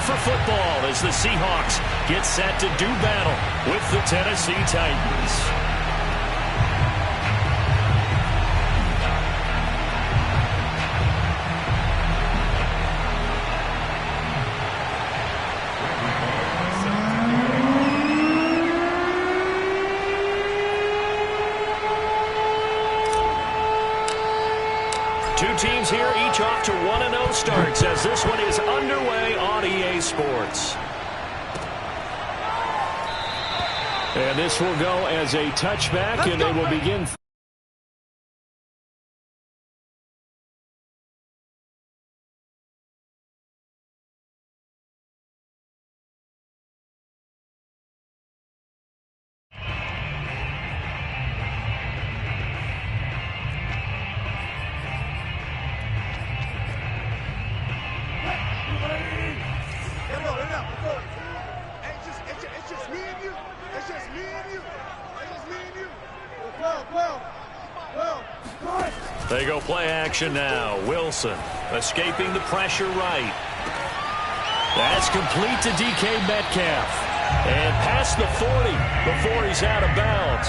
for football as the Seahawks get set to do battle with the Tennessee Titans. Two teams here, each off to 1-0 starts as this one is underway on EA Sports. And this will go as a touchback, and they will begin. They go play action now. Wilson escaping the pressure right. That's complete to DK Metcalf. And past the 40 before he's out of bounds.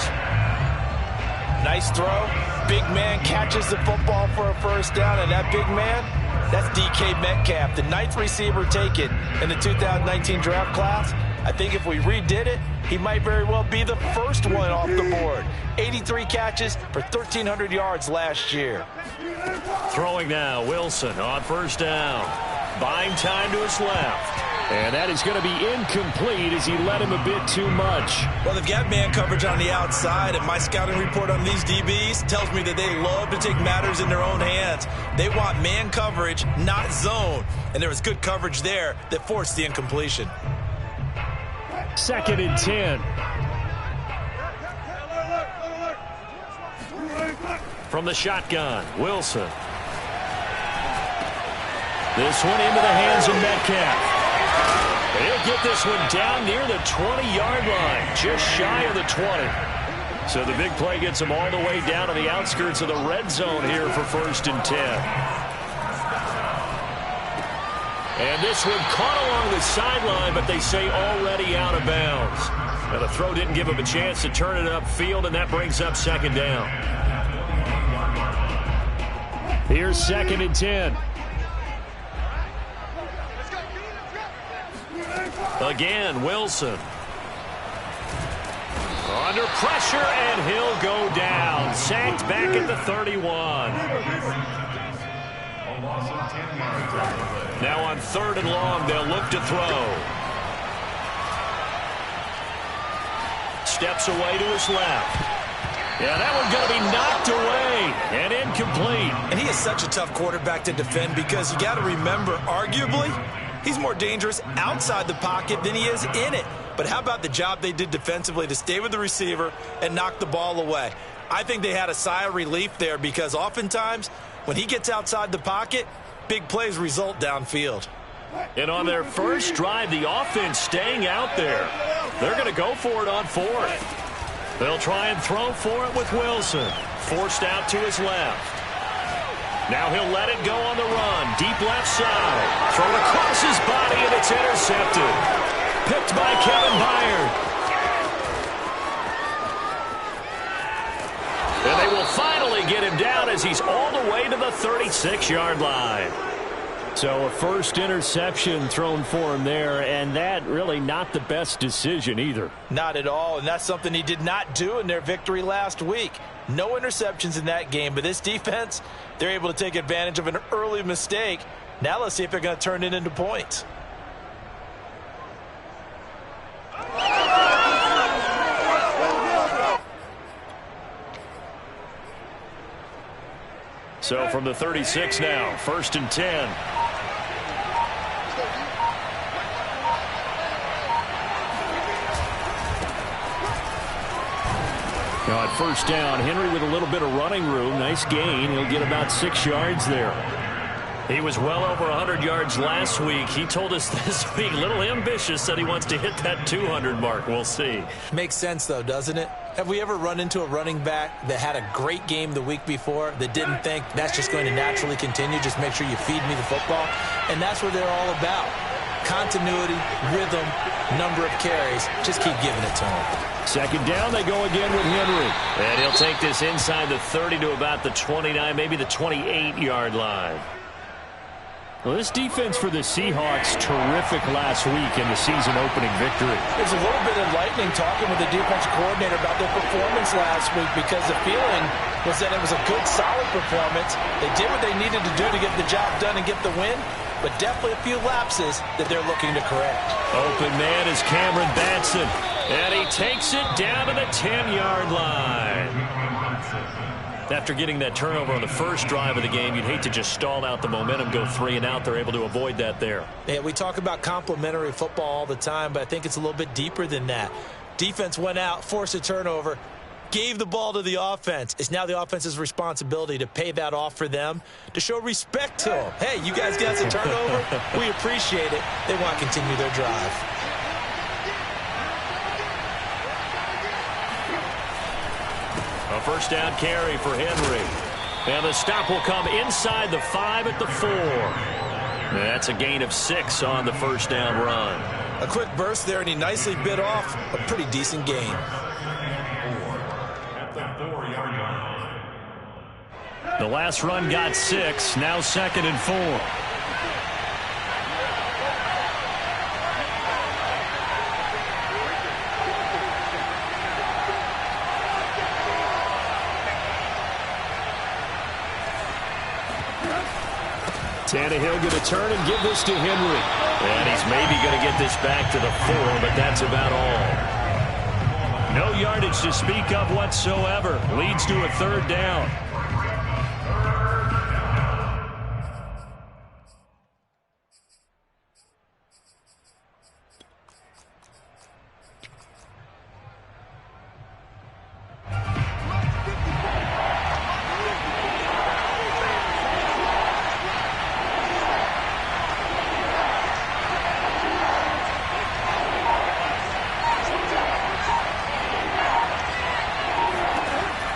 Nice throw. Big man catches the football for a first down, and that big man, that's DK Metcalf, the 9th receiver taken in the 2019 draft class. I think if we redid it, he might very well be the first one off the board. 83 catches for 1,300 yards last year. Throwing now, Wilson on first down. Buying time to his left. And that is going to be incomplete as he led him a bit too much. Well, they've got man coverage on the outside, and my scouting report on these DBs tells me that they love to take matters in their own hands. They want man coverage, not zone. And there was good coverage there that forced the incompletion. 2nd and 10. From the shotgun, Wilson. This one into the hands of Metcalf. He'll get this one down near the 20-yard line, just shy of the 20. So the big play gets him all the way down to the outskirts of the red zone here for 1st and 10. And this one caught along the sideline, but they say already out of bounds. Now the throw didn't give him a chance to turn it upfield, and that brings up 2nd down. Here's 2nd and 10. Again, Wilson. Under pressure, and he'll go down. Sacked back at the 31. Now on 3rd and long, they'll look to throw. Steps away to his left. Yeah, that one's going to be knocked away and incomplete. And he is such a tough quarterback to defend because you got to remember, arguably, he's more dangerous outside the pocket than he is in it. But how about the job they did defensively to stay with the receiver and knock the ball away? I think they had a sigh of relief there because oftentimes when he gets outside the pocket, big plays result downfield. And on their first drive, the offense staying out there. They're going to go for it on 4th. They'll try and throw for it with Wilson. Forced out to his left. Now he'll let it go on the run. Deep left side. Thrown across his body, and it's intercepted. Picked by Kevin Byard. And they will finally get him down as he's all the way to the 36-yard line. So a first interception thrown for him there, and that really not the best decision either. Not at all, and that's something he did not do in their victory last week. No interceptions in that game, but this defense, they're able to take advantage of an early mistake. Now let's see if they're going to turn it into points. So from the 36 now, 1st and 10. Now at first down, Henry with a little bit of running room. Nice gain. He'll get about 6 yards there. He was well over 100 yards last week. He told us this week, a little ambitious, said he wants to hit that 200 mark. We'll see. Makes sense, though, doesn't it? Have we ever run into a running back that had a great game the week before that didn't think that's just going to naturally continue? Just make sure you feed me the football. And that's what they're all about. continuity, rhythm, number of carries. Just keep giving it to him. Second down, they go again with Henry. And he'll take this inside the 30 to about the 29, maybe the 28-yard line. Well, this defense for the Seahawks, terrific last week in the season-opening victory. It's a little bit enlightening talking with the defensive coordinator about their performance last week, because the feeling was that it was a good, solid performance. They did what they needed to do to get the job done and get the win, but definitely a few lapses that they're looking to correct. Open man is Cameron Batson, and he takes it down to the 10-yard line. After getting that turnover on the first drive of the game, you'd hate to just stall out the momentum, go 3 and out. They're able to avoid that there. Yeah, we talk about complementary football all the time, but I think it's a little bit deeper than that. Defense went out, forced a turnover, gave the ball to the offense. It's now the offense's responsibility to pay that off for them, to show respect to them. Hey, you guys got the turnover. We appreciate it. They want to continue their drive. A first down carry for Henry. And the stop will come inside the 5 at the 4. That's a gain of 6 on the first down run. A quick burst there, and he nicely bit off a pretty decent gain. The last run got 6. Now 2nd and 4. Tannehill going to turn and give this to Henry. And he's maybe going to get this back to the 4, but that's about all. No yardage to speak of whatsoever. Leads to a 3rd down.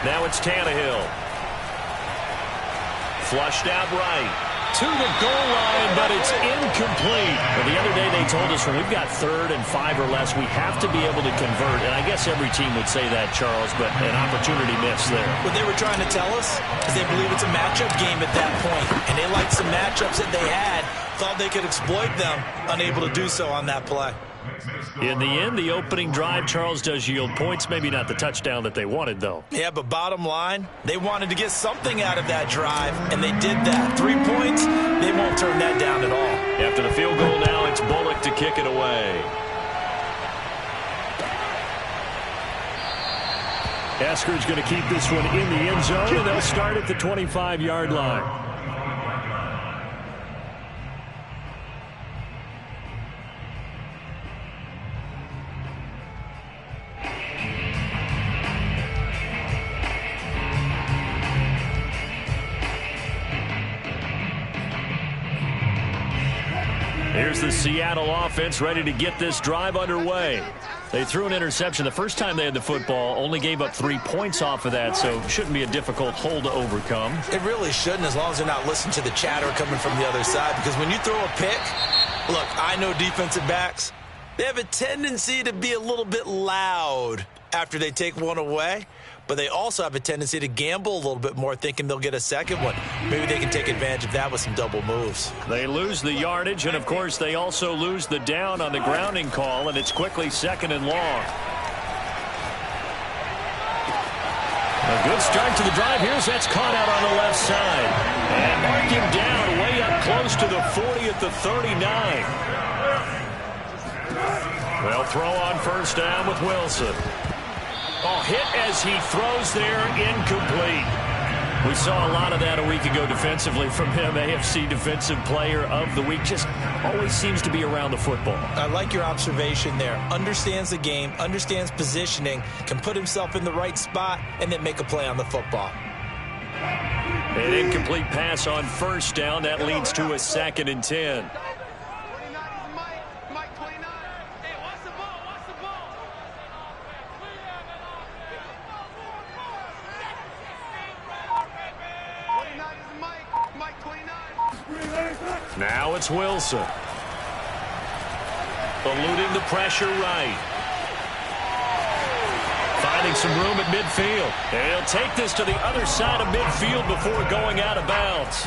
Now it's Tannehill. Flushed out right. To the goal line, but it's incomplete. Well, the other day they told us when we've got 3rd and 5 or less, we have to be able to convert. And I guess every team would say that, Charles, but an opportunity missed there. What they were trying to tell us is they believe it's a matchup game at that point. And they liked some matchups that they had, thought they could exploit them, unable to do so on that play. In the end, the opening drive, Charles, does yield points. Maybe not the touchdown that they wanted, though. Yeah, but bottom line, they wanted to get something out of that drive, and they did that. 3 points, they won't turn that down at all. After the field goal now, it's Bullock to kick it away. Esker's going to keep this one in the end zone, and they'll start at the 25-yard line. Here's the Seattle offense ready to get this drive underway. They threw an interception the first time they had the football, only gave up 3 points off of that, so shouldn't be a difficult hole to overcome. It really shouldn't, as long as they're not listening to the chatter coming from the other side, because when you throw a pick, look, I know defensive backs, they have a tendency to be a little bit loud after they take one away, but they also have a tendency to gamble a little bit more, thinking they'll get a second one. Maybe they can take advantage of that with some double moves. They lose the yardage, and, of course, they also lose the down on the grounding call, and it's quickly 2nd and long. A good start to the drive. Here's that's caught out on the left side. And mark him down way up close to the 40 at the 39. They'll throw on first down with Wilson. Oh, hit as he throws there, incomplete. We saw a lot of that a week ago defensively from him. AFC Defensive Player of the Week. Just always seems to be around the football. I like your observation there. Understands the game, understands positioning, can put himself in the right spot, and then make a play on the football. An incomplete pass on first down. That leads to a 2nd and 10. Now it's Wilson. eluding the pressure right. Finding some room at midfield. And he'll take this to the other side of midfield before going out of bounds.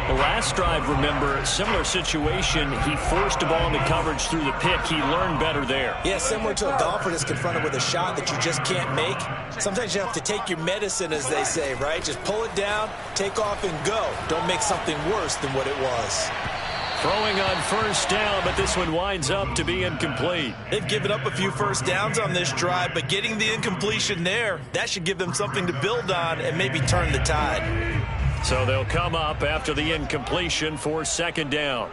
The last drive, remember, similar situation. He forced a ball into coverage through the pick. He learned better there. Yeah, similar to a golfer that's confronted with a shot that you just can't make. Sometimes you have to take your medicine, as they say, right? Just pull it down, take off, and go. Don't make something worse than what it was. Throwing on first down, but this one winds up to be incomplete. They've given up a few first downs on this drive, but getting the incompletion there, that should give them something to build on and maybe turn the tide. So they'll come up after the incompletion for second down.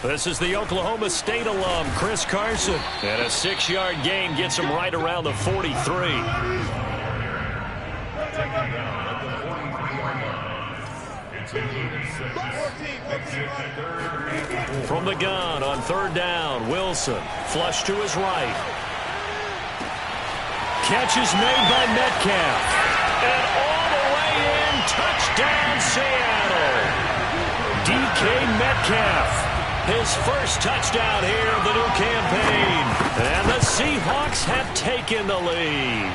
This is the Oklahoma State alum, Chris Carson. And a 6-yard gain gets him right around the 43. From the gun on third down, Wilson. Flush to his right. Catch is made by Metcalf. And all the way in, touchdown Seattle. DK Metcalf, his first touchdown here of the new campaign. And the Seahawks have taken the lead.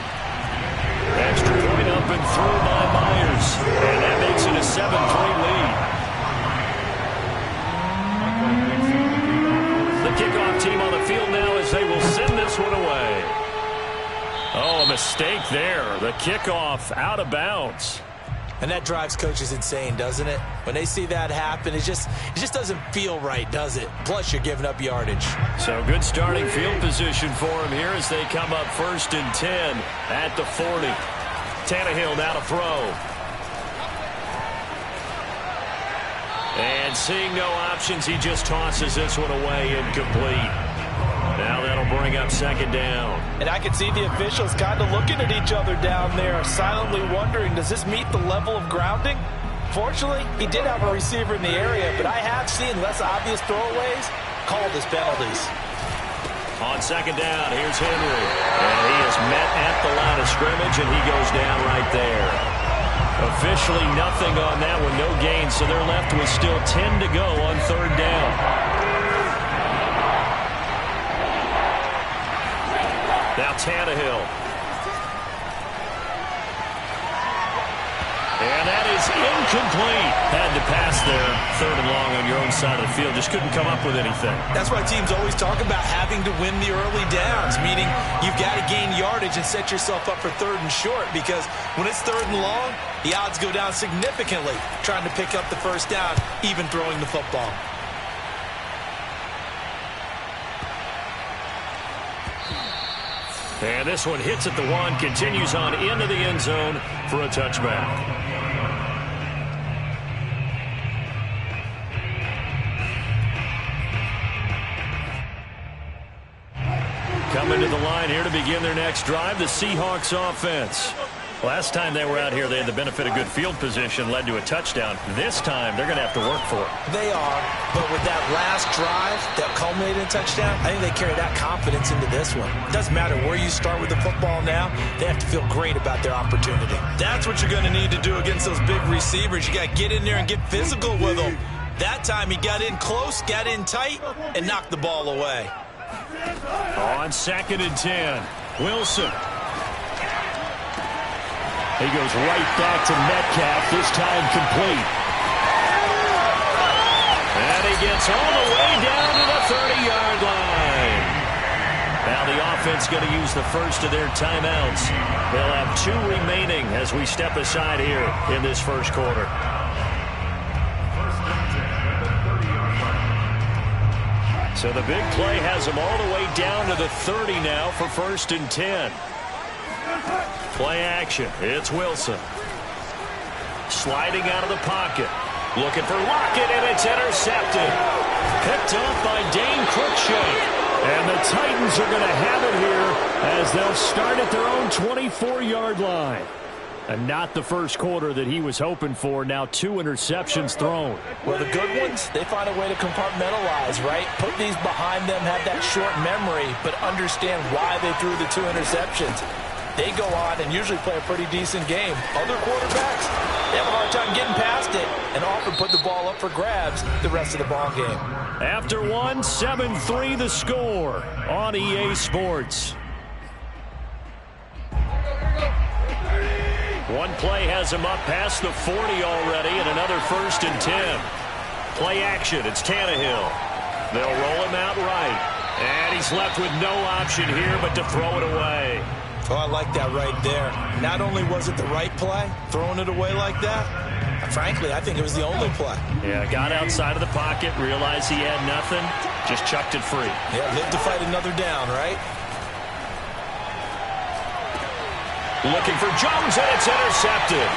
Extra point up and through by Myers. And that makes it a 7-3 lead. The kickoff team on the field now as they will send this one away. Oh, a mistake there. The kickoff out of bounds. And that drives coaches insane, doesn't it? When they see that happen, it just doesn't feel right, does it? Plus, you're giving up yardage. So good starting field position for him here as they come up 1st and 10 at the 40. Tannehill now to throw. And seeing no options, he just tosses this one away incomplete. Now that'll bring up second down. And I can see the officials kind of looking at each other down there, silently wondering, does this meet the level of grounding? Fortunately, he did have a receiver in the area, but I have seen less obvious throwaways called as penalties. On second down, here's Henry. And he is met at the line of scrimmage, and he goes down right there. Officially nothing on that one, no gain, so they're left with still 10 to go on third down. Now Tannehill. And that is incomplete. Had to pass there. 3rd and long on your own side of the field. Just couldn't come up with anything. That's why teams always talk about having to win the early downs, meaning you've got to gain yardage and set yourself up for 3rd and short, because when it's 3rd and long, the odds go down significantly trying to pick up the first down, even throwing the football. And this one hits at the 1, continues on into the end zone for a touchback. Coming to the line here to begin their next drive, the Seahawks offense. Last time they were out here, they had the benefit of good field position, led to a touchdown. This time, they're going to have to work for it. They are, but with that last drive that culminated in a touchdown, I think they carry that confidence into this one. It doesn't matter where you start with the football now, they have to feel great about their opportunity. That's what you're going to need to do against those big receivers. You got to get in there and get physical with them. That time he got in close, got in tight, and knocked the ball away. On 2nd and 10, Wilson. He goes right back to Metcalf, this time complete. And he gets all the way down to the 30-yard line. Now the offense going to use the first of their timeouts. They'll have 2 remaining as we step aside here in this first quarter. So the big play has them all the way down to the 30 now for 1st and 10. Play action. It's Wilson. Sliding out of the pocket. Looking for Lockett, and it's intercepted. Picked up by Dane Cruikshank. And the Titans are going to have it here as they'll start at their own 24-yard line. And not the first quarter that he was hoping for. Now 2 interceptions thrown. Well, the good ones, they find a way to compartmentalize, right? Put these behind them, have that short memory, but understand why they threw the 2 interceptions. they go on and usually play a pretty decent game. Other quarterbacks, they have a hard time getting past it and often put the ball up for grabs the rest of the ball game. After one, 7-3 the score on EA Sports. One play has him up past the 40 already, and another 1st and 10. Play action, it's Tannehill. They'll roll him out right. And he's left with no option here but to throw it away. Oh, I like that right there. Not only was it the right play, throwing it away like that, frankly, I think it was the only play. Yeah, got outside of the pocket, realized he had nothing, just chucked it free. Yeah, live to fight another down, right? Looking for Jones, and it's intercepted.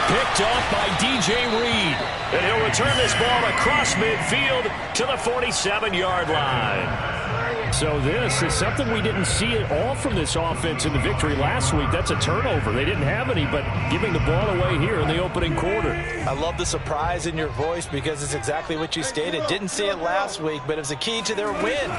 Picked off by DJ Reed. And he'll return this ball across midfield to the 47-yard line. So this is something we didn't see at all from this offense in the victory last week. That's a turnover. They didn't have any, but giving the ball away here in the opening quarter. I love the surprise in your voice because it's exactly what you stated. Didn't see it last week, but it was a key to their win.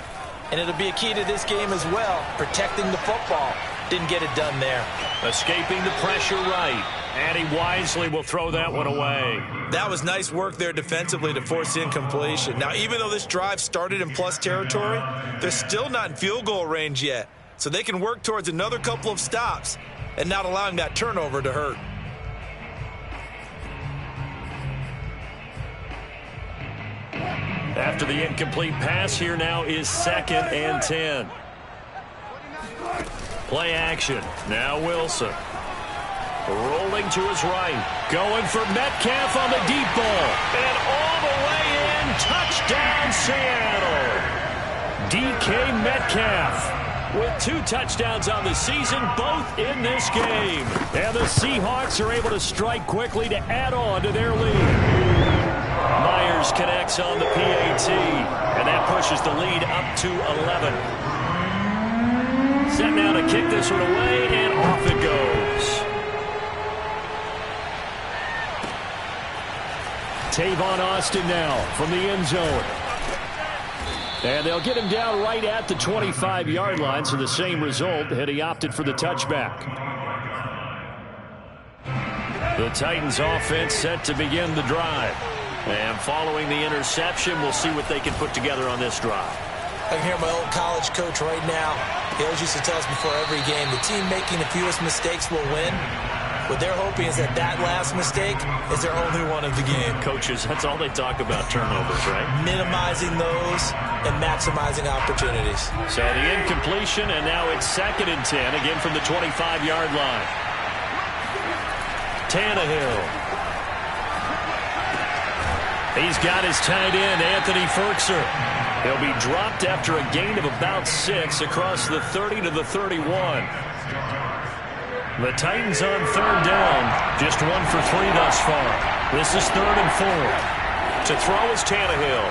And it'll be a key to this game as well, protecting the football. Didn't get it done there. Escaping the pressure right. And he wisely will throw that one away. That was nice work there defensively to force incompletion. Now, even though this drive started in plus territory, they're still not in field goal range yet. So they can work towards another couple of stops and not allowing that turnover to hurt. After the incomplete pass, here now is 2nd and 10. Play action. Now Wilson. Rolling to his right. Going for Metcalf on the deep ball. And all the way in. Touchdown, Seattle. DK Metcalf with 2 touchdowns on the season, both in this game. And the Seahawks are able to strike quickly to add on to their lead. Myers connects on the PAT. And that pushes the lead up to 11. Set now to kick this one away, and off it goes. Tavon Austin now from the end zone. And they'll get him down right at the 25-yard line, so the same result had he opted for the touchback. The Titans offense set to begin the drive. And following the interception, we'll see what they can put together on this drive. I can hear my old college coach right now. He always used to tell us before every game, the team making the fewest mistakes will win. What they're hoping is that last mistake is their only one of the game. Coaches, that's all they talk about, turnovers, right? Minimizing those and maximizing opportunities. So the incompletion, and now it's 2nd and 10, again from the 25-yard line. Tannehill. He's got his tight end, Anthony Ferkser. He'll be dropped after a gain of about 6 across the 30 to the 31. The Titans on 3rd down, just 1 for 3 thus far. This is 3rd and 4. To throw is Tannehill.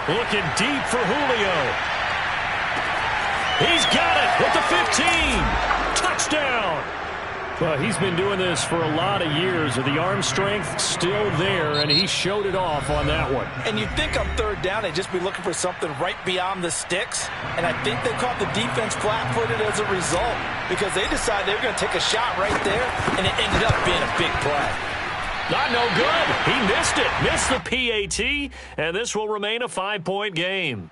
Looking deep for Julio. He's got it with the 15. Touchdown. Well, he's been doing this for a lot of years. The arm strength still there, and he showed it off on that one. And you'd think on 3rd down they'd just be looking for something right beyond the sticks. And I think they caught the defense flat-footed as a result because they decided they were going to take a shot right there, and it ended up being a big play. Not no good. He missed it. Missed the PAT, and this will remain a 5-point game.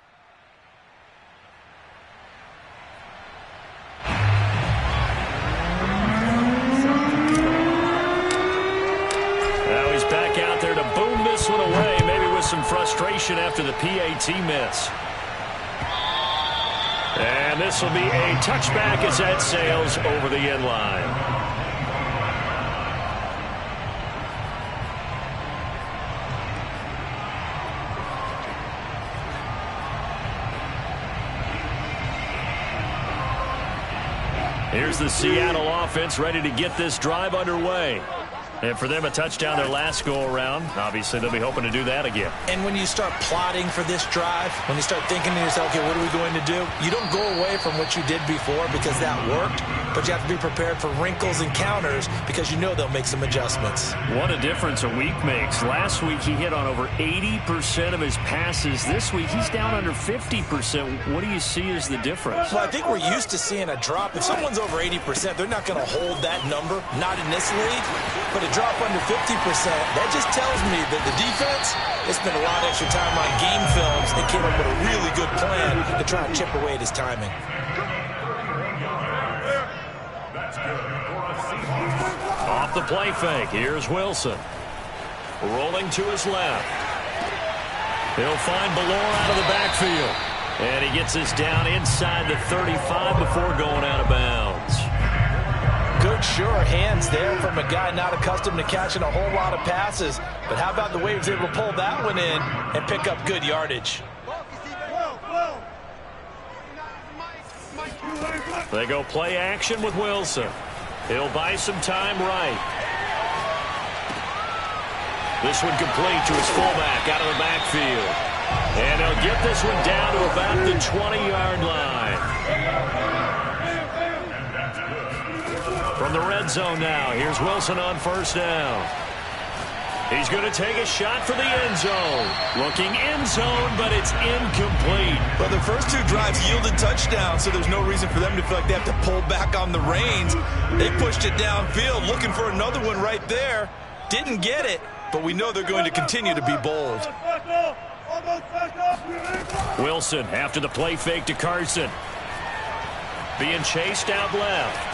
Now he's back out there to boom this one away, maybe with some frustration after the PAT miss. And this will be a touchback as that sails over the end line. Here's the Seattle offense ready to get this drive underway. And for them, a touchdown their last go-around. Obviously, they'll be hoping to do that again. And when you start plotting for this drive, when you start thinking to yourself, okay, what are we going to do? You don't go away from what you did before because that worked, but you have to be prepared for wrinkles and counters because you know they'll make some adjustments. What a difference a week makes. Last week, he hit on over 80% of his passes. This week, he's down under 50%. What do you see as the difference? Well, I think we're used to seeing a drop. If someone's over 80%, they're not going to hold that number, not in this league. But a drop under 50%, that just tells me that the defense has spent a lot of extra time on game films and came up with a really good plan to try and chip away at his timing. Off the play fake, here's Wilson. Rolling to his left. He'll find Ballore out of the backfield. And he gets this down inside the 35 before going out of bounds. Good, sure hands there from a guy not accustomed to catching a whole lot of passes. But how about the way he was able to pull that one in and pick up good yardage? They go play action with Wilson. He'll buy some time right. This one complete to his fullback out of the backfield. And he'll get this one down to about the 20-yard line. From the red zone now, here's Wilson on first down. He's going to take a shot for the end zone. Looking end zone, but it's incomplete. But the first two drives yielded touchdowns, so there's no reason for them to feel like they have to pull back on the reins. They pushed it downfield, looking for another one right there. Didn't get it, but we know they're going to continue to be bold. Wilson after the play fake to Carson. Being chased out left.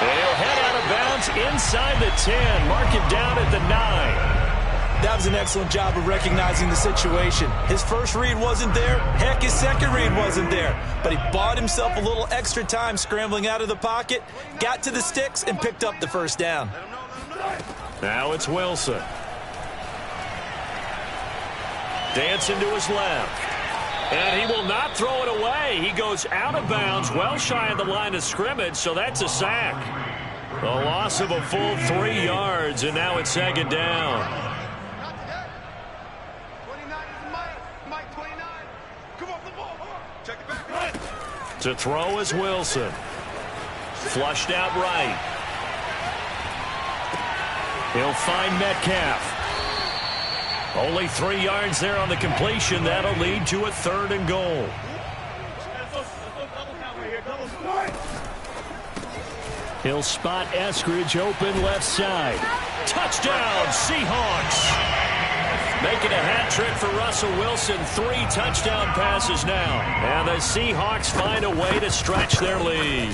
And he'll head out of bounds inside the 10. Mark him down at the 9. That was an excellent job of recognizing the situation. His first read wasn't there. Heck, his second read wasn't there. But he bought himself a little extra time scrambling out of the pocket, got to the sticks, and picked up the first down. Now it's Wilson. Dancing to his left. And he will not throw it away. He goes out of bounds, well shy of the line of scrimmage, so that's a sack. A loss of a full 3 yards, and now it's second down. To throw is Wilson. Flushed out right. He'll find Metcalf. Only 3 yards there on the completion. That'll lead to a 3rd and goal. He'll spot Eskridge open left side. Touchdown, Seahawks. Making a hat trick for Russell Wilson. 3 touchdown passes now. And the Seahawks find a way to stretch their lead.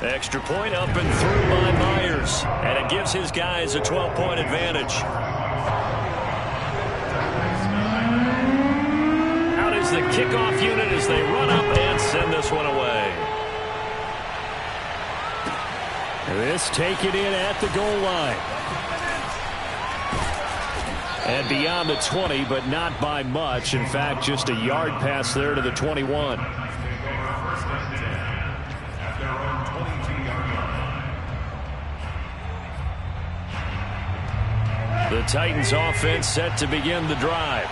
Extra point up and through by Myers. And it gives his guys a 12-point advantage. Out is the kickoff unit as they run up and send this one away. This taken in at the goal line. And beyond the 20, but not by much. In fact, just a yard pass there to the 21. The Titans offense set to begin the drive.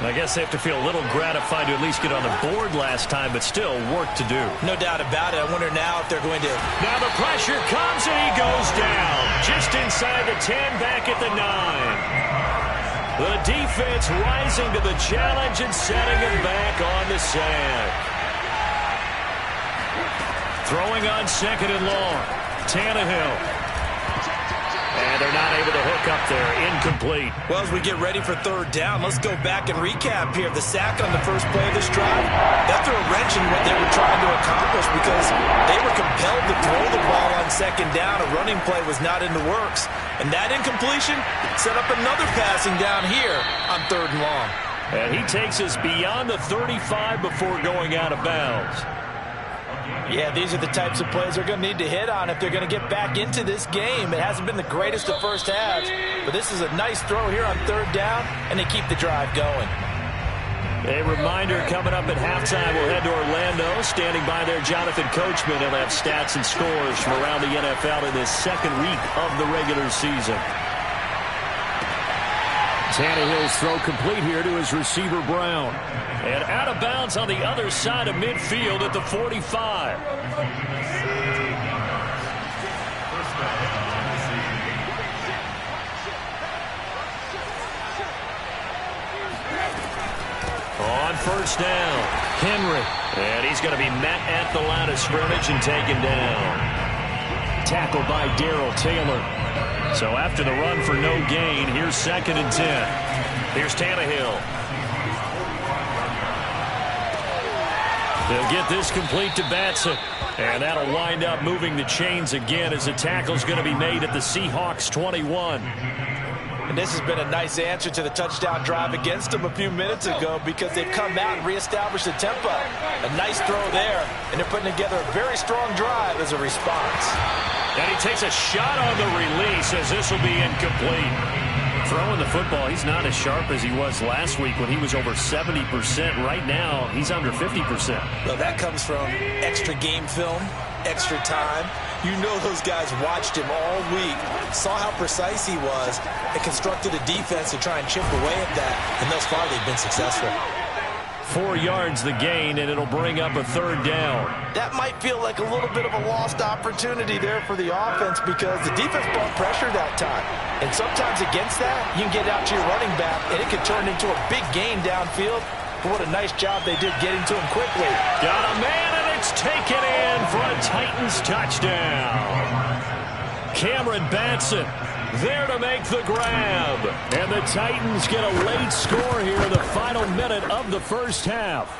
I guess they have to feel a little gratified to at least get on the board last time, but still work to do. No doubt about it. I wonder now if they're going to... Now the pressure comes and he goes down. Just inside the 10, back at the 9. The defense rising to the challenge and setting him back on the sack. Throwing on 2nd and long. Tannehill. And they're not able to hook up there. Incomplete. Well, as we get ready for 3rd down, let's go back and recap here. The sack on the first play of this drive, that threw a wrench in what they were trying to accomplish because they were compelled to throw the ball on 2nd down. A running play was not in the works. And that incompletion set up another passing down here on 3rd and long. And he takes us beyond the 35 before going out of bounds. Yeah, these are the types of plays they're going to need to hit on if they're going to get back into this game. It hasn't been the greatest of first halves, but this is a nice throw here on 3rd down, and they keep the drive going. A reminder coming up at halftime, we'll head to Orlando. Standing by there, Jonathan Coachman. He'll have stats and scores from around the NFL in this second week of the regular season. Tannehill's throw complete here to his receiver, Brown. And out of bounds on the other side of midfield at the 45. On first down, Henry. And he's going to be met at the line of scrimmage and taken down. Tackled by Darrell Taylor. So after the run for no gain, here's 2nd and 10. Here's Tannehill. They'll get this complete to Batson. And that'll wind up moving the chains again as the tackle's going to be made at the Seahawks 21. And this has been a nice answer to the touchdown drive against them a few minutes ago because they've come out and reestablished the tempo. A nice throw there, and they're putting together a very strong drive as a response. And he takes a shot on the release as this will be incomplete. Throwing the football, he's not as sharp as he was last week when he was over 70%. Right now, he's under 50%. Well, that comes from extra game film, extra time. You know those guys watched him all week, saw how precise he was, and constructed a defense to try and chip away at that, and thus far they've been successful. 4 yards the gain, and it'll bring up a 3rd down. That might feel like a little bit of a lost opportunity there for the offense because the defense brought pressure that time. And sometimes against that, you can get out to your running back, and it can turn into a big gain downfield. But what a nice job they did getting to him quickly. Got a man, and it's taken in for a Titans touchdown. Cameron Batson there to make the grab. And the Titans get a late score here in the final minute of the first half.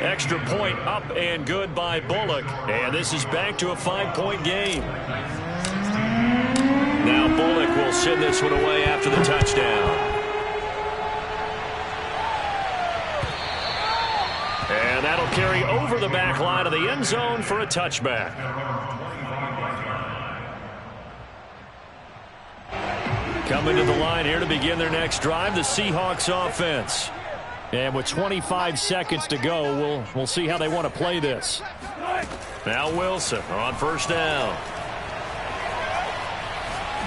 Extra point up and good by Bullock. And this is back to a 5-point game. Now Bullock will send this one away after the touchdown. And that'll carry over the back line of the end zone for a touchback. Coming to the line here to begin their next drive, the Seahawks offense. And with 25 seconds to go, we'll see how they want to play this. Now Wilson on first down.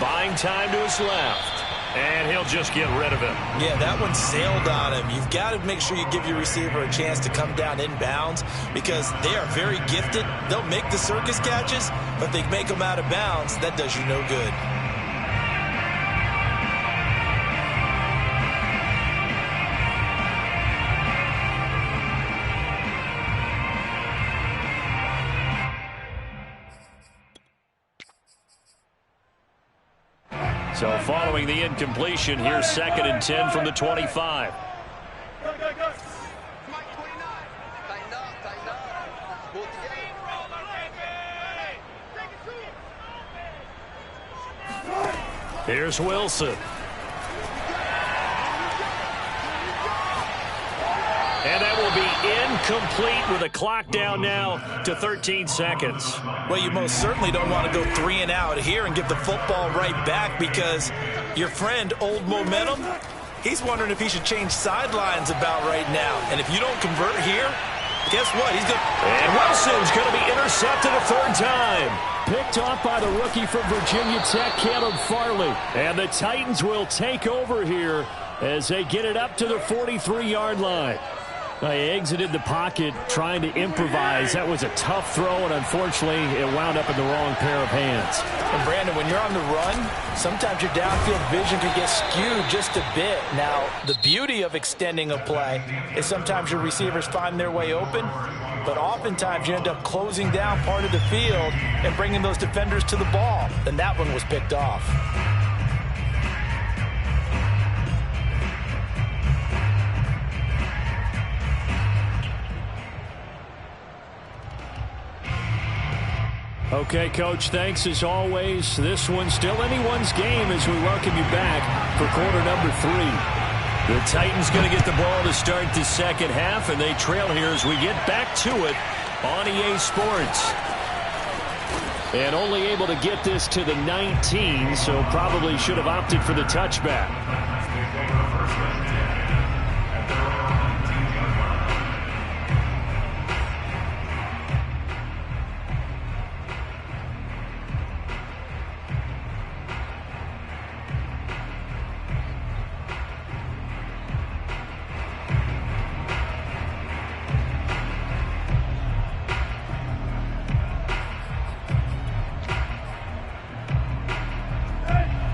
Buying time to his left. And he'll just get rid of it. Yeah, that one sailed on him. You've got to make sure you give your receiver a chance to come down inbounds because they are very gifted. They'll make the circus catches, but if they make them out of bounds, that does you no good. So following the incompletion, here's 2nd and 10 from the 25. Here's Wilson. And that will be incomplete with a clock down now to 13 seconds. Well, you most certainly don't want to go 3 and out here and get the football right back because your friend, Old Momentum, he's wondering if he should change sidelines about right now. And if you don't convert here, guess what? He's going to... And Wilson's going to be intercepted a 3rd time. Picked off by the rookie from Virginia Tech, Caleb Farley. And the Titans will take over here as they get it up to the 43-yard line. They exited the pocket trying to improvise. That was a tough throw, and unfortunately, it wound up in the wrong pair of hands. And, Brandon, when you're on the run, sometimes your downfield vision can get skewed just a bit. Now, the beauty of extending a play is sometimes your receivers find their way open, but oftentimes you end up closing down part of the field and bringing those defenders to the ball. And that one was picked off. Okay, Coach, thanks as always. This one's still anyone's game as we welcome you back for quarter number 3. The Titans going to get the ball to start the second half, and they trail here as we get back to it on EA Sports. And only able to get this to the 19, so probably should have opted for the touchback.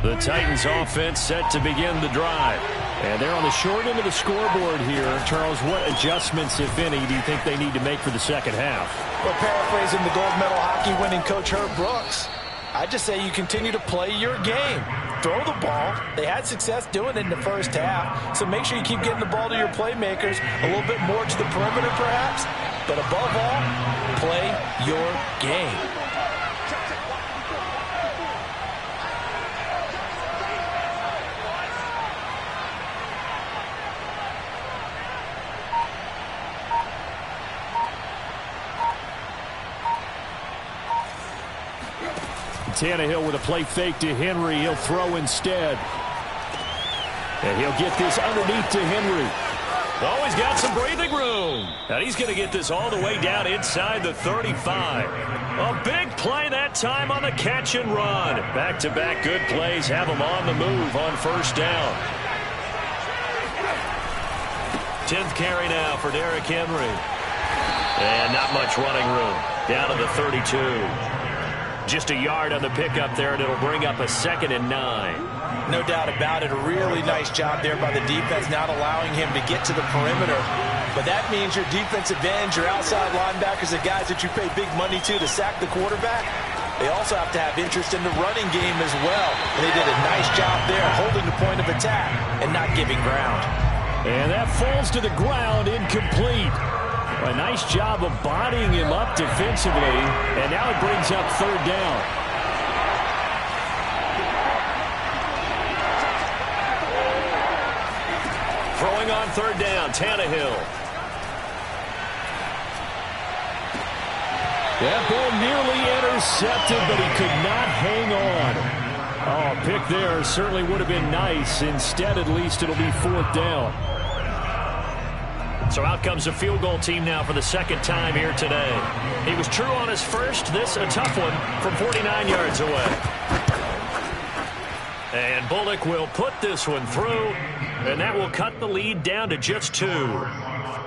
The Titans offense set to begin the drive. And they're on the short end of the scoreboard here. Charles, what adjustments, if any, do you think they need to make for the second half? Well, paraphrasing the gold medal hockey winning coach Herb Brooks, I just say you continue to play your game. Throw the ball. They had success doing it in the first half, so make sure you keep getting the ball to your playmakers, a little bit more to the perimeter perhaps, but above all, play your game. Tannehill with a play fake to Henry. He'll throw instead. And he'll get this underneath to Henry. Oh, he's got some breathing room. And he's going to get this all the way down inside the 35. A big play that time on the catch and run. Back-to-back good plays have him on the move on first down. 10th carry now for Derrick Henry. And not much running room. Down to the 32. Just a yard on the pickup there, and it'll bring up a 2nd and 9. No doubt about it. A really nice job there by the defense, not allowing him to get to the perimeter. But that means your defensive ends, your outside linebackers, the guys that you pay big money to sack the quarterback, they also have to have interest in the running game as well. And they did a nice job there holding the point of attack and not giving ground. And that falls to the ground, incomplete. A nice job of bodying him up defensively, and now it brings up 3rd down. Throwing on 3rd down, Tannehill. That ball nearly intercepted, but he could not hang on. Oh, a pick there certainly would have been nice. Instead, at least, it'll be 4th down. So out comes the field goal team now for the 2nd time here today. He was true on his first. This a tough one from 49 yards away. And Bullock will put this one through, and that will cut the lead down to just 2.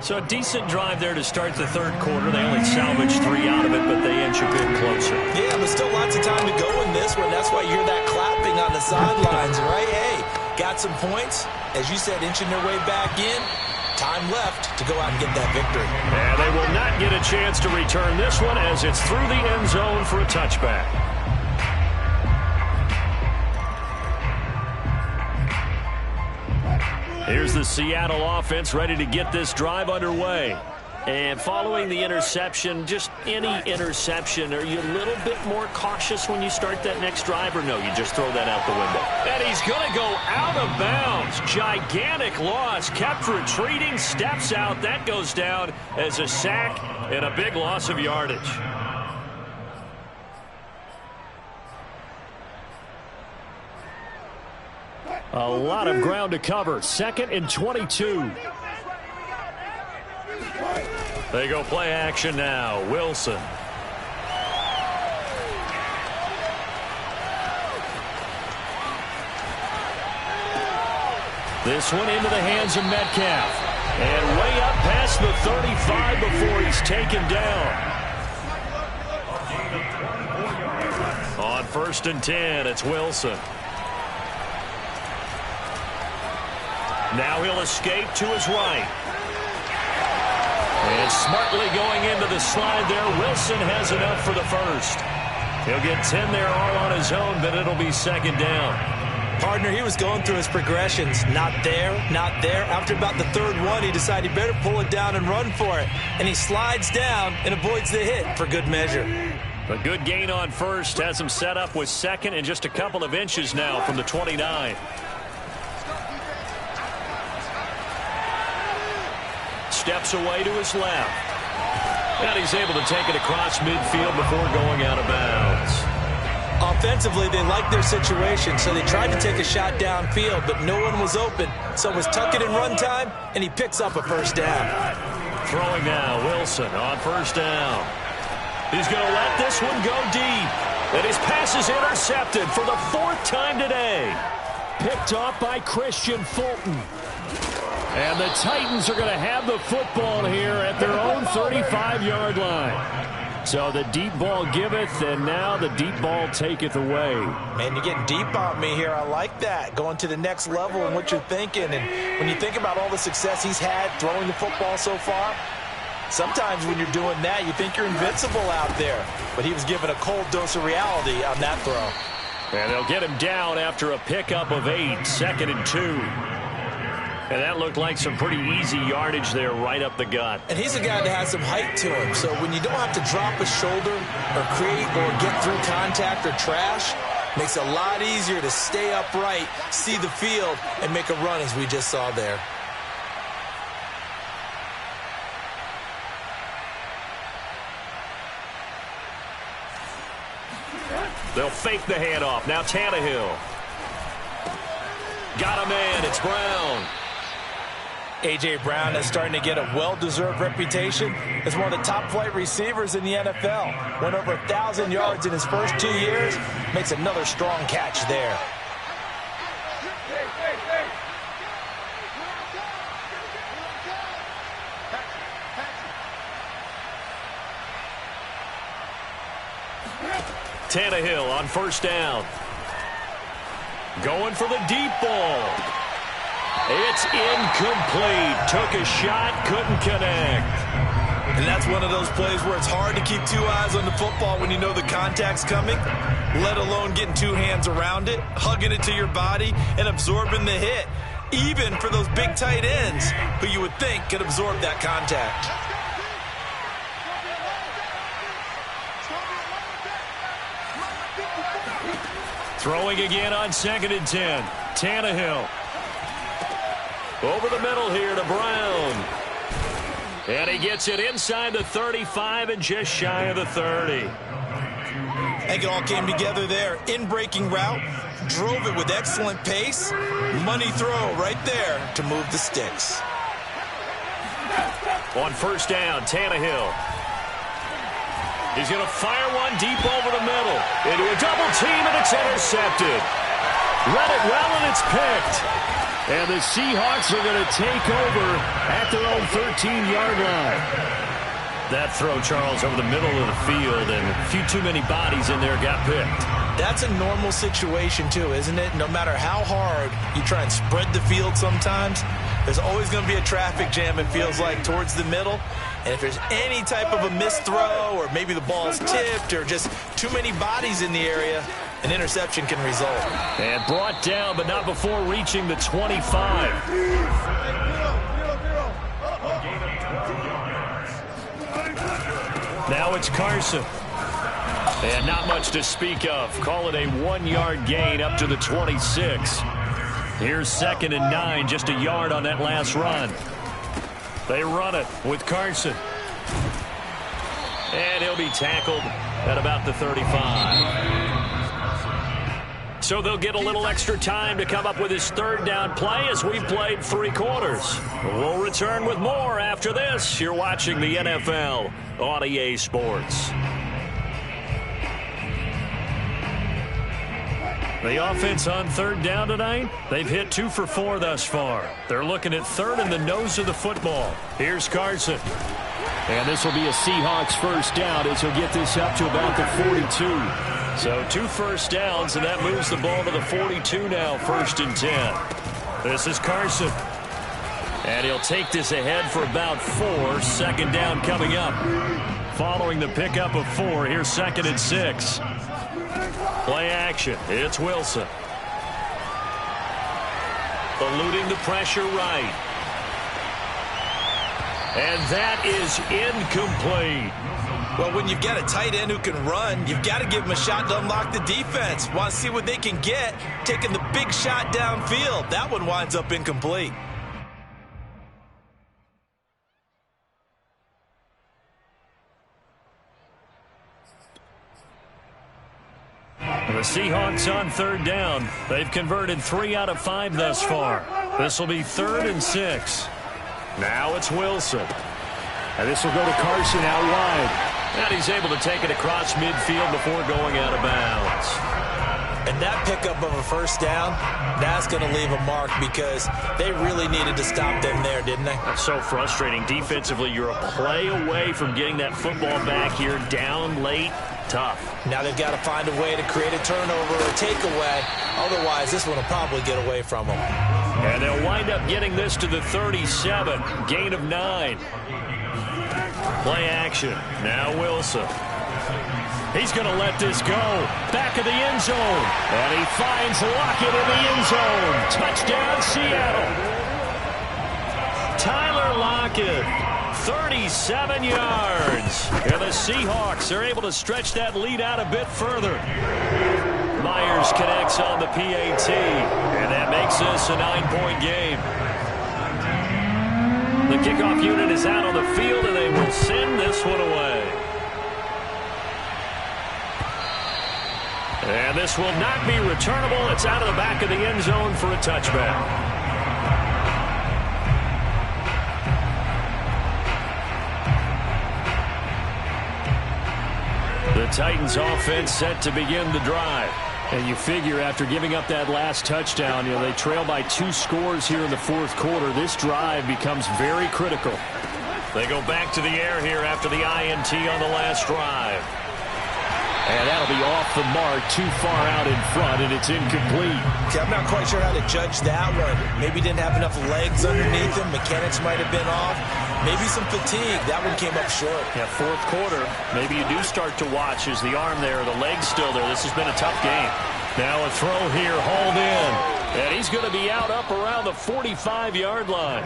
So a decent drive there to start the 3rd quarter. They only salvaged 3 out of it, but they inch a bit closer. Yeah, but still lots of time to go in this one. That's why you hear that clapping on the sidelines, right? Hey, got some points. As you said, inching their way back in. Time left to go out and get that victory. And they will not get a chance to return this one as it's through the end zone for a touchback. Here's the Seattle offense ready to get this drive underway. And following the interception, just any interception, are you a little bit more cautious when you start that next drive, or no, you just throw that out the window? And he's going to go out of bounds. Gigantic loss. Kept retreating, steps out. That goes down as a sack and a big loss of yardage. A lot of ground to cover. 2nd and 22. They go play action now. Wilson. This one into the hands of Metcalf. And way up past the 35 before he's taken down. On 1st and 10, it's Wilson. Now he'll escape to his right. And smartly going into the slide there, Wilson has enough for the 1st. He'll get 10 there all on his own, but it'll be 2nd down. Partner, he was going through his progressions. Not there, not there. After about the 3rd one, he decided he better pull it down and run for it. And he slides down and avoids the hit for good measure. A good gain on 1st has him set up with 2nd and just a couple of inches now from the 29. Steps away to his left. And he's able to take it across midfield before going out of bounds. Offensively, they liked their situation, so they tried to take a shot downfield, but no one was open. So it was tuck it and run time, and he picks up a 1st down. Throwing now, Wilson on 1st down. He's going to let this one go deep. And his pass is intercepted for the 4th time today. Picked off by Christian Fulton. And the Titans are going to have the football here at their own 35-yard line. So the deep ball giveth, and now the deep ball taketh away. Man, you're getting deep on me here. I like that. Going to the next level and what you're thinking. And when you think about all the success he's had throwing the football so far, sometimes when you're doing that, you think you're invincible out there. But he was given a cold dose of reality on that throw. And they'll get him down after a pickup of 8, 2nd and 2. And that looked like some pretty easy yardage there right up the gut. And he's a guy that has some height to him. So when you don't have to drop a shoulder or create or get through contact or trash, makes it a lot easier to stay upright, see the field, and make a run as we just saw there. They'll fake the handoff. Now Tannehill. Got a man. It's Brown. A.J. Brown is starting to get a well-deserved reputation as one of the top-flight receivers in the NFL. Went over 1,000 yards in his first 2 years. Makes another strong catch there. Tannehill on first down. Going for the deep ball. It's incomplete. Took a shot, couldn't connect. And that's one of those plays where it's hard to keep 2 eyes on the football when you know the contact's coming, let alone getting 2 hands around it, hugging it to your body, and absorbing the hit, even for those big tight ends who you would think could absorb that contact. Throwing again on 2nd and 10. Tannehill. Over the middle here to Brown. And he gets it inside the 35 and just shy of the 30. I think it all came together there. In-breaking route, drove it with excellent pace. Money throw right there to move the sticks. On first down, Tannehill. He's going to fire one deep over the middle. Into a double team, and it's intercepted. Read it well, and it's picked. And the Seahawks are going to take over at their own 13-yard line. That throw, Charles, over the middle of the field, and a few too many bodies in there got picked. That's a normal situation, too, isn't it? No matter how hard you try and spread the field sometimes, there's always going to be a traffic jam, it feels like, towards the middle. And if there's any type of a missed throw or maybe the ball's tipped or just too many bodies in the area, an interception can result. And brought down, but not before reaching the 25. Now it's Carson. And not much to speak of. Call it a 1-yard gain up to the 26. Here's 2nd and 9, just a yard on that last run. They run it with Carson. And he'll be tackled at about the 35. So they'll get a little extra time to come up with his 3rd down play as we've played 3 quarters. We'll return with more after this. You're watching the NFL on EA Sports. The offense on 3rd down tonight, they've hit 2 for 4 thus far. They're looking at 3rd in the nose of the football. Here's Carson. And this will be a Seahawks first down as he'll get this up to about the 42. So 2 first downs, and that moves the ball to the 42 now, 1st and 10. This is Carson. And he'll take this ahead for about 4. 2nd down coming up. Following the pickup of 4, here's 2nd and 6. Play action. It's Wilson. Eluding the pressure right. And that is incomplete. Well, when you've got a tight end who can run, you've got to give him a shot to unlock the defense. Want to see what they can get, taking the big shot downfield. That one winds up incomplete. The Seahawks on 3rd down. They've converted 3 out of 5 thus far. This will be 3rd and 6. Now it's Wilson. And this will go to Carson out wide. And he's able to take it across midfield before going out of bounds. And that pickup of a first down, that's going to leave a mark because they really needed to stop them there, didn't they? That's so frustrating. Defensively, you're a play away from getting that football back here. Down late, tough. Now they've got to find a way to create a turnover or a takeaway. Otherwise, this one will probably get away from them. And they'll wind up getting this to the 37. Gain of 9. Play action. Now Wilson. He's going to let this go. Back of the end zone. And he finds Lockett in the end zone. Touchdown, Seattle. Tyler Lockett, 37 yards. And the Seahawks are able to stretch that lead out a bit further. Myers connects on the PAT. And that makes this a 9-point game. The kickoff unit is out on the field, and they will send this one away. And this will not be returnable. It's out of the back of the end zone for a touchback. The Titans offense set to begin the drive. And you figure after giving up that last touchdown, they trail by 2 scores here in the fourth quarter. This drive becomes very critical. They go back to the air here after the INT on the last drive. And that'll be off the mark, too far out in front, and it's incomplete. Okay, I'm not quite sure how to judge that one. Maybe didn't have enough legs underneath him. Mechanics might have been off. Maybe some fatigue. That one came up short. Yeah, fourth quarter. Maybe you do start to watch. Is the arm there, the leg's still there? This has been a tough game. Now a throw here, hauled in. And he's going to be out up around the 45-yard line.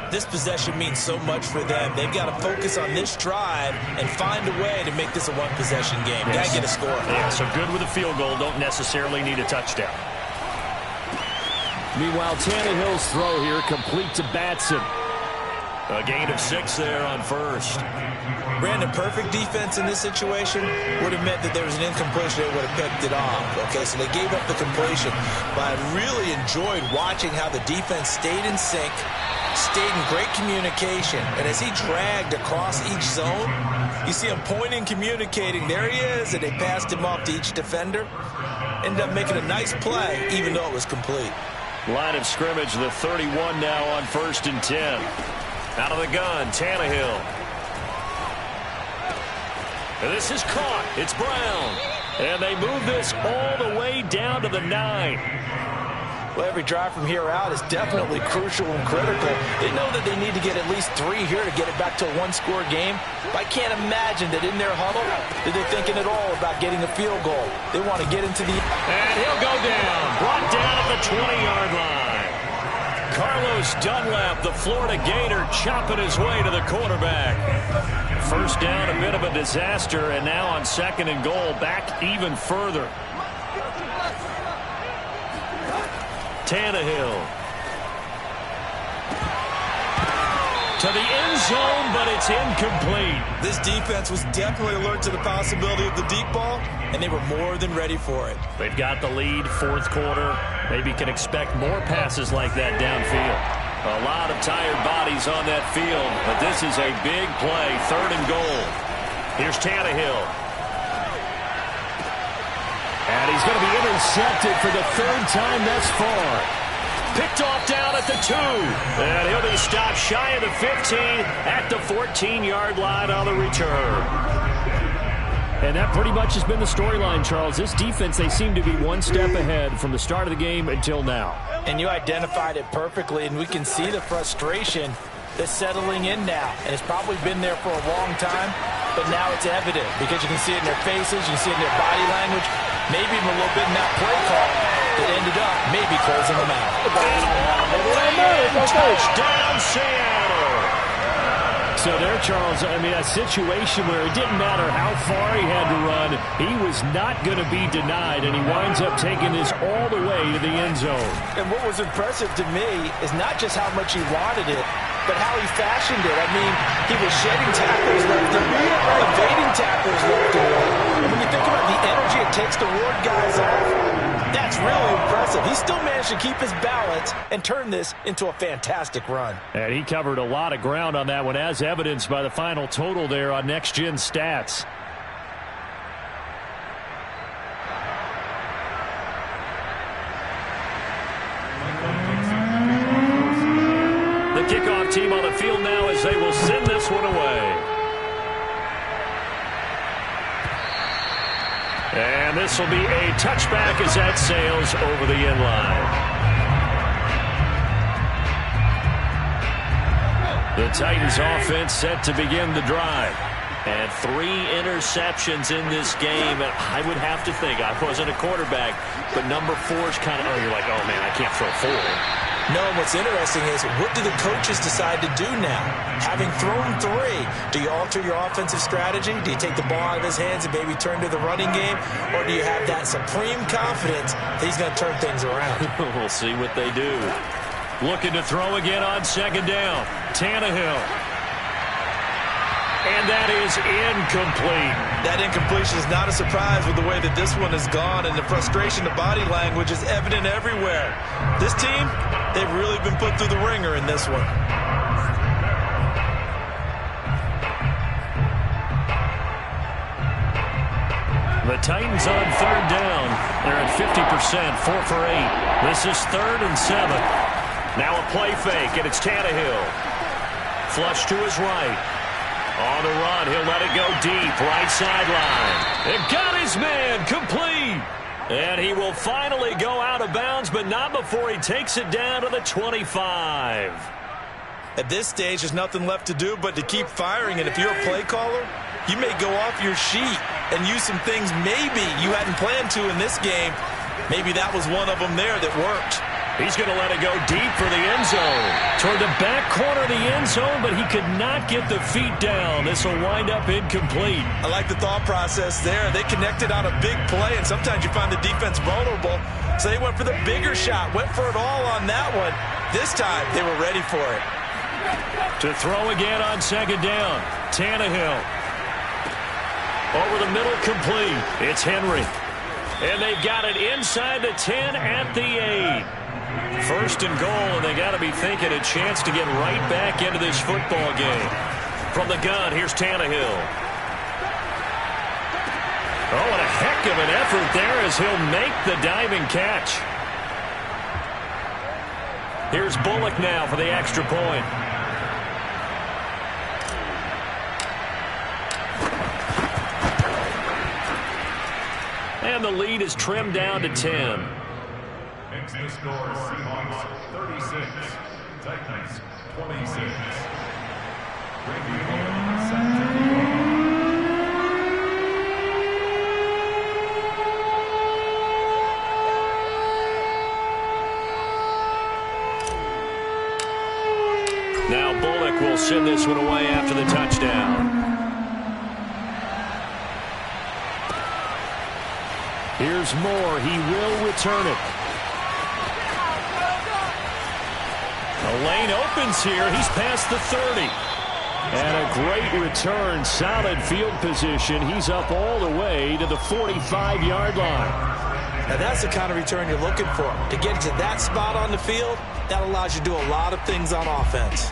This possession means so much for them. They've got to focus on this drive and find a way to make this a one-possession game. Yes. Got to get a score. Yeah, so good with a field goal. Don't necessarily need a touchdown. Meanwhile, Tannehill's throw here complete to Batson. A gain of 6 there on first. Brandon, perfect defense in this situation would have meant that there was an incompletion. They would have picked it off. Okay, so they gave up the completion. But I really enjoyed watching how the defense stayed in sync, stayed in great communication. And as he dragged across each zone, you see him pointing, communicating. There he is, and they passed him off to each defender. Ended up making a nice play, even though it was complete. Line of scrimmage, the 31 now on 1st and 10. Out of the gun, Tannehill. And this is caught. It's Brown. And they move this all the way down to the 9. Well, every drive from here out is definitely crucial and critical. They know that they need to get at least 3 here to get it back to a one-score game. But I can't imagine that in their huddle that they're thinking at all about getting a field goal. They want to get into the... And he'll go down. Brought down at the 20-yard line. Carlos Dunlap, the Florida Gator, chopping his way to the quarterback. First down, a bit of a disaster, and now on 2nd and goal, back even further. Tannehill. To the end zone, but it's incomplete. This defense was definitely alert to the possibility of the deep ball, and they were more than ready for it. They've got the lead, fourth quarter. Maybe can expect more passes like that downfield. A lot of tired bodies on that field, but this is a big play, 3rd and goal. Here's Tannehill. And he's going to be intercepted for the 3rd time thus far. Picked off down at the 2. And he'll be stopped shy of the 15 at the 14-yard line on the return. And that pretty much has been the storyline, Charles. This defense, they seem to be one step ahead from the start of the game until now. And you identified it perfectly, and we can see the frustration that's settling in now. And it's probably been there for a long time, but now it's evident because you can see it in their faces, you can see it in their body language, maybe even a little bit in that play call that ended up maybe closing them out. Touchdown, Seattle. So there, Charles, I mean, a situation where it didn't matter how far he had to run, he was not going to be denied, and he winds up taking this all the way to the end zone. And what was impressive to me is not just how much he wanted it, but how he fashioned it. I mean, he was shedding tackles left and right, evading tackles left and right. And when you think about the energy it takes to ward guys off, that's really impressive. He still managed to keep his balance and turn this into a fantastic run. And he covered a lot of ground on that one, as evidenced by the final total there on Next Gen Stats. kickoff team on the field now as they will send this one away. And this will be a touchback as that sails over the end line. The Titans offense set to begin the drive. And 3 interceptions in this game. And I would have to think, I wasn't a quarterback, but number 4 is kind of, you're like, oh, man, I can't throw 4. No, and what's interesting is, what do the coaches decide to do now? Having thrown 3, do you alter your offensive strategy? Do you take the ball out of his hands and maybe turn to the running game? Or do you have that supreme confidence that he's going to turn things around? We'll see what they do. Looking to throw again on second down. Tannehill. And that is incomplete. That incompletion is not a surprise with the way that this one has gone, and the frustration, the body language is evident everywhere. This team, they've really been put through the ringer in this one. The Titans on third down. They're at 50%, 4 for 8. This is 3rd and 7. Now a play fake, and it's Tannehill. Flush to his right. On the run, he'll let it go deep, right sideline. And got his man, complete. And he will finally go out of bounds, but not before he takes it down to the 25. At this stage, there's nothing left to do but to keep firing. And if you're a play caller, you may go off your sheet and use some things maybe you hadn't planned to in this game. Maybe that was one of them there that worked. He's going to let it go deep for the end zone. Toward the back corner of the end zone, but he could not get the feet down. This will wind up incomplete. I like the thought process there. They connected on a big play, and sometimes you find the defense vulnerable. So they went for the bigger shot, went for it all on that one. This time, they were ready for it. To throw again on second down. Tannehill. Over the middle, complete. It's Henry. And they've got it inside the 10 at the 8. 1st and goal, and they got to be thinking a chance to get right back into this football game. From the gun, here's Tannehill. Oh, and a heck of an effort there as he'll make the diving catch. Here's Bullock now for the extra point. And the lead is trimmed down to 10. Next to score, Seahawks 36, Titans 26. Now Bullock will send this one away after the touchdown. Here's Moore. He will return it. The lane opens here. He's past the 30. And a great return. Solid field position. He's up all the way to the 45-yard line. Now that's the kind of return you're looking for. To get to that spot on the field, that allows you to do a lot of things on offense.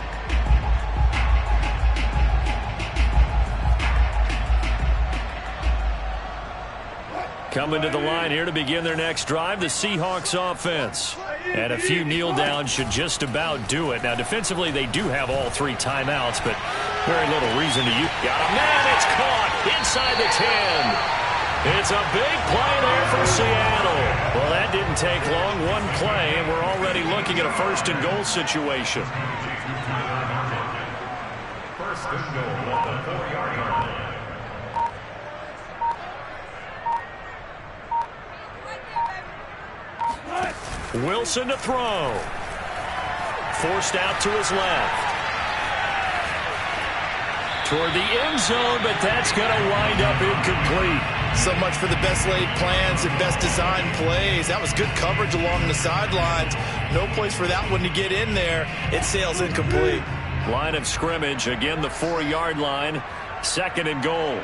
Coming to the line here to begin their next drive, the Seahawks offense. And a few kneel downs should just about do it. Now, defensively, they do have all 3 timeouts, but very little reason to use. Got a man, it's caught inside the 10. It's a big play there for Seattle. Well, that didn't take long. One play, and we're already looking at a 1st and goal situation. 1st and goal at the 4-yard line. Wilson to throw. Forced out to his left. Toward the end zone, but that's going to wind up incomplete. So much for the best laid plans and best designed plays. That was good coverage along the sidelines. No place for that one to get in there. It sails incomplete. Line of scrimmage, again the 4-yard line. 2nd and goal.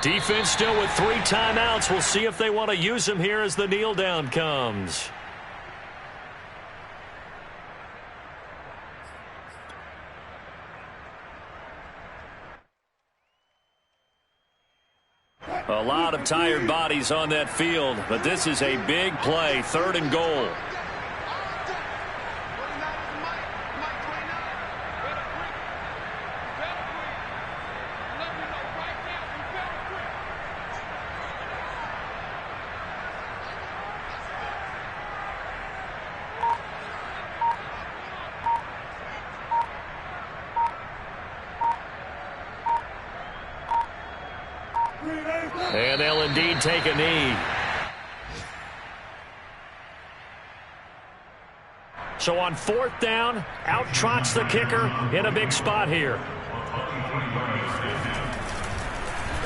Defense still with 3 timeouts. We'll see if they want to use them here as the kneel down comes. A lot of tired bodies on that field, but this is a big play. 3rd and goal. And they'll indeed take a knee. So on 4th down, out trots the kicker in a big spot here.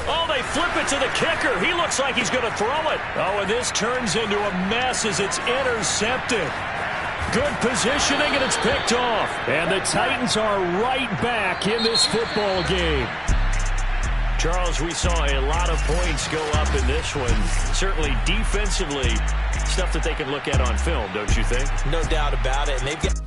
Oh, they flip it to the kicker. He looks like he's going to throw it. Oh, and this turns into a mess as it's intercepted. Good positioning, and it's picked off. And the Titans are right back in this football game. Charles, we saw a lot of points go up in this one. Certainly defensively, stuff that they can look at on film, don't you think? No doubt about it. And they've got